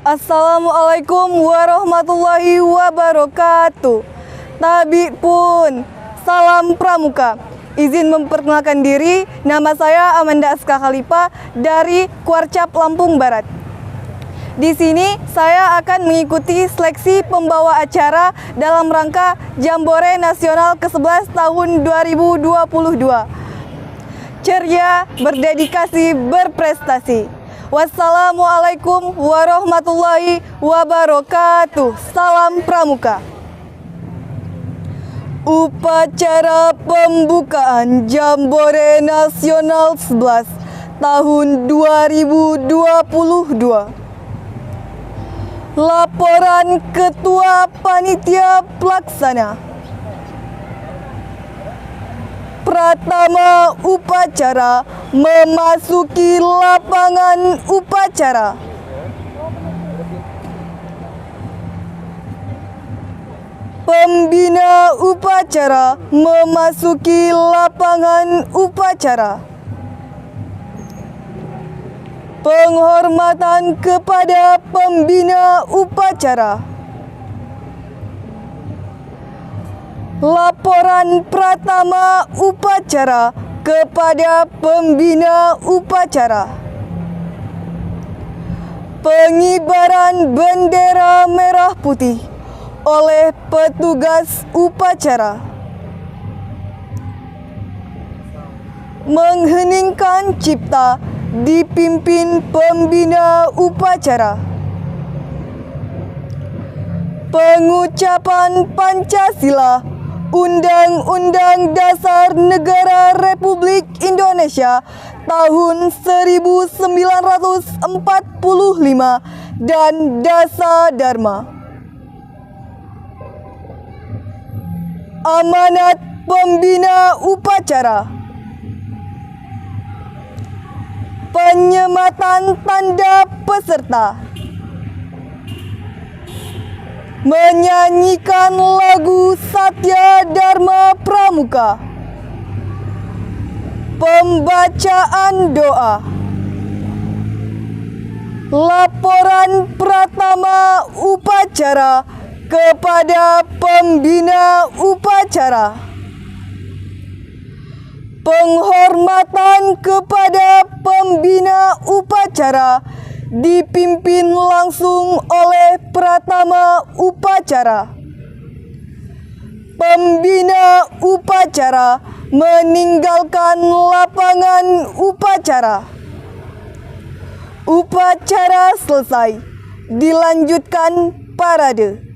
Assalamualaikum warahmatullahi wabarakatuh. Tabi pun, salam pramuka. Izin memperkenalkan diri, nama saya Amanda Aska Khalifa dari Kuarcap Lampung Barat. Di sini saya akan mengikuti seleksi pembawa acara dalam rangka Jambore Nasional ke-11 tahun 2022. Ceria, berdedikasi, berprestasi. Wassalamualaikum warahmatullahi wabarakatuh. Salam pramuka. Upacara pembukaan Jambore Nasional 11 tahun 2022. Laporan Ketua Panitia Pelaksana. Pratama upacara memasuki lapangan upacara. Pembina upacara memasuki lapangan upacara. Penghormatan kepada pembina upacara. Laporan pratama upacara kepada pembina upacara. Pengibaran bendera merah putih oleh petugas upacara. Mengheningkan cipta dipimpin pembina upacara. Pengucapan Pancasila Undang-Undang Dasar Negara Republik Indonesia tahun 1945 dan Dasa Dharma. Amanat pembina upacara. Penyematan tanda peserta. Menyanyikan lagu Satya Dharma Pramuka. Pembacaan doa. Laporan pratama upacara kepada pembina upacara. Penghormatan kepada pembina upacara dipimpin langsung oleh pratama upacara. Pembina upacara meninggalkan lapangan upacara. Upacara selesai, dilanjutkan parade.